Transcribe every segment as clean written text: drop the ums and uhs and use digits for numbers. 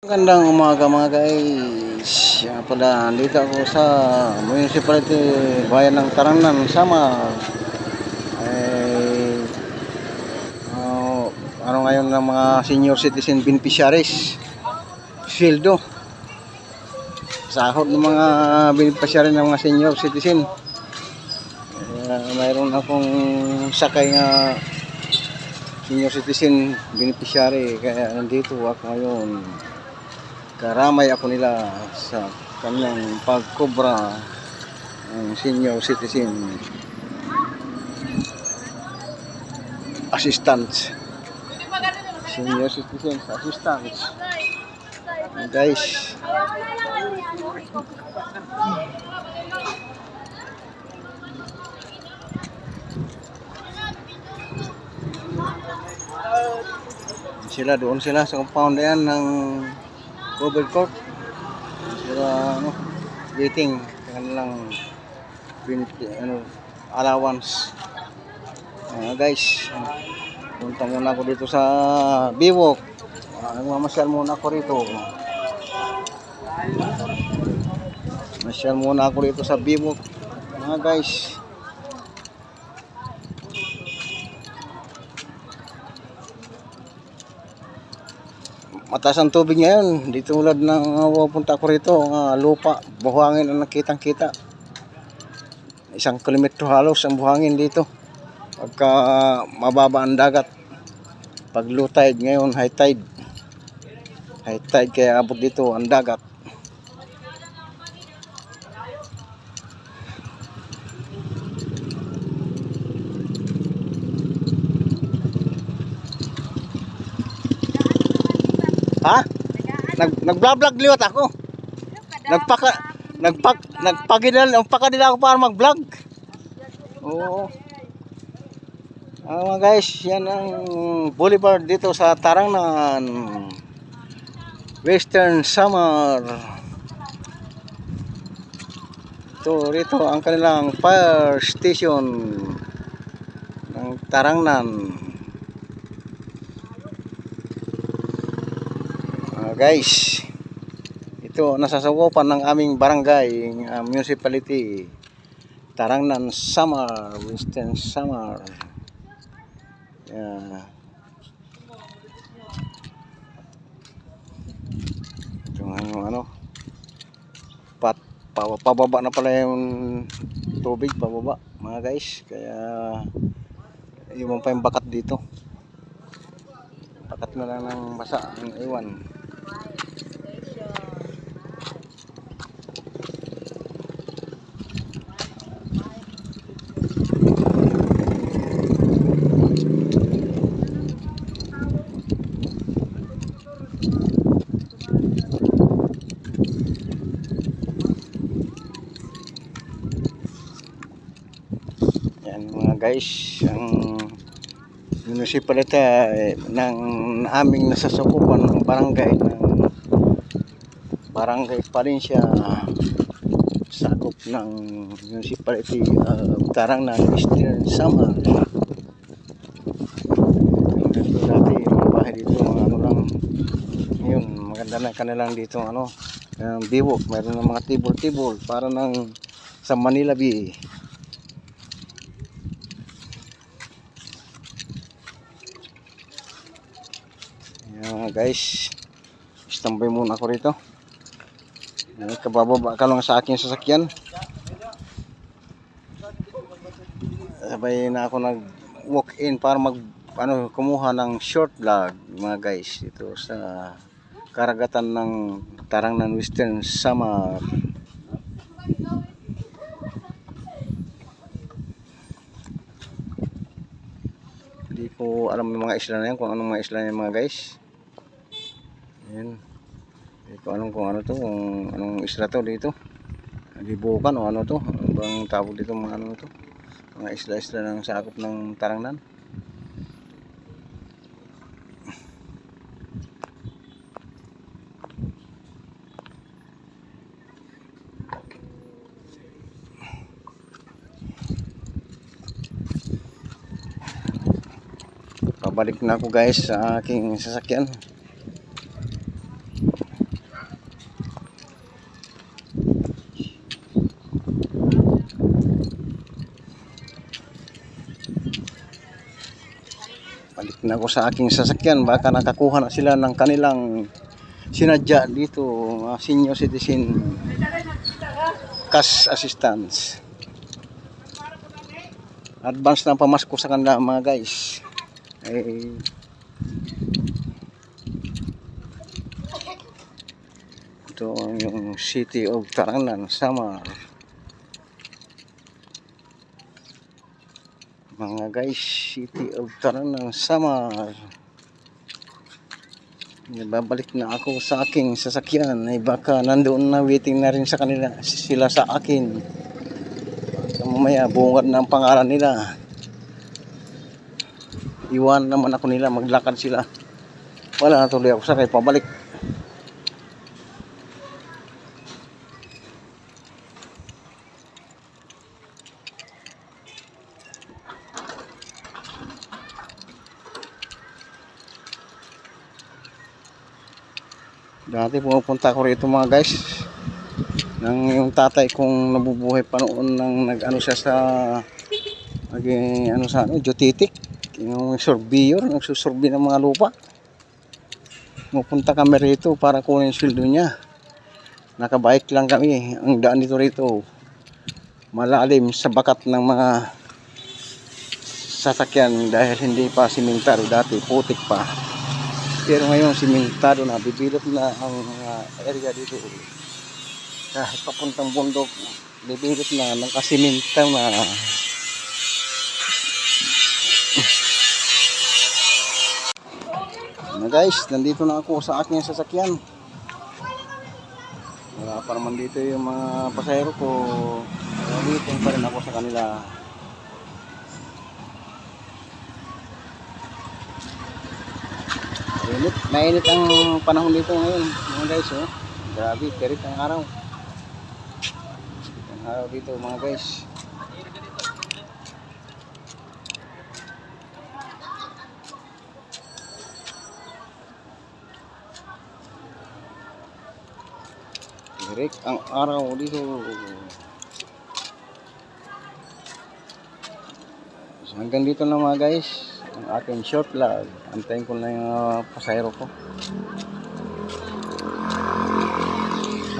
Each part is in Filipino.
Magandang umaga mga guys. Yan pala, dito ako sa municipality bayan ng Tarangnan, Samar. Ay, ano ngayon ng mga senior citizen beneficiaries? Sweldo. Sahod ng mga beneficiary ng mga senior citizen. Mayroon akong sakay nga senior citizen beneficiary, kaya nandito ako ngayon. Karamay ako nila sa kanilang pagkobra ng senior citizen assistance. Senior citizen assistance. Guys, doon sila sa compound yan ng Robert Court. Sila waiting kanilang allowance. Guys, punta muna ako dito sa Biwok. Mamasyal muna ako rito. Masyal muna ako dito sa Biwok. Guys, mataas ang tubig ngayon. Dito tulad ng pupunta ko rito, lupa, buhangin ang nakitang-kita. 1 kilometro halos ang buhangin dito. Pagka mababa ang dagat. Pag low tide ngayon, high tide. High tide kaya abot dito ang dagat. Ha? Nag-vlog liwat ako. Nagpakadala ako para mag-vlog. Oo. Mga guys, yan ang boulevard dito sa Tarangnan, Western Samar. Rito ang kanilang fire station ng Tarangnan. Guys, ito nasasakupan ng aming barangay, municipality, Tarangnan, Samar, Western Samar. Ito pababa na pala yung tubig, pababa mga guys, kaya iwan pa yung bakat dito. Bakat na lang ng basa ang iwan. Yan mga guys, ang municipality ng aming nasasakupan ng barangay Palencia, sakop ng municipality Tarangnan, Western Samar. Dati mga bahay dito, lang yun, maganda na kanilang dito Biwok, mayroon ng mga table para ng sa Manila Bay. Guys, standby muna ako rito. Kabababa ka lang sa aking sasakyan. Sabay na ako nag-walk in para kumuha ng short vlog mga guys dito sa karagatan ng Tarangnan, Western Samar. Hindi ko alam yung mga isla na yan, kung anong mga isla na yan mga guys. Ayan. Hindi ko alam kung ano to, kung anong isla to dito. Libukan o ano to. Ano bang tawag dito mga to? Mga isla-isla ng sakop ng Tarangnan. Pabalik na ako guys sa aking sasakyan. na ako sa aking sasakyan. Baka nakakuha na sila ng kanilang sinadya dito, senior citizen cash assistance. Advance na pamasko sa kanila mga guys. Ito yung City of Taranan, Samar. Mga guys, City of Taranan, Samar. Babalik na ako sa aking sasakyan. Baka nandoon na, waiting na rin sa kanila sila sa akin. Mamaya bungad na ang pangalan nila. Iwan naman ako nila, maglakad sila. Wala na tuloy ako sakay, pabalik. Dati pumupunta ko rito mga guys, nang yung tatay kong nabubuhay pa noon nang nag-ano siya sa Jotitik, yung surveyor, nagsusurvey ng mga lupa. Pupunta kami rito para kunin yung sweldo niya. Nakabike lang kami. Ang daan dito rito malalim sa bakat ng mga sasakyan dahil hindi pa simentado, dati putik pa. Pero ngayon simentado na, bibilot na ang area dito. Kahit papuntang bundok, bibilot na, nakasimintaw na. Guys, nandito na ako sa aking sasakyan. Wala pa naman dito yung mga pasahero ko. Dito pa rin ako sa kanila. Mainit ang panahon dito ngayon mga guys, oh. Grabe, terit ang araw. Ang araw dito mga guys. Terit ang araw dito. So, hanggang dito na mga guys ang aking short vlog. Antayin ko na yung pasahero ko.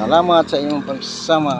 Salamat sa inyong pagsama.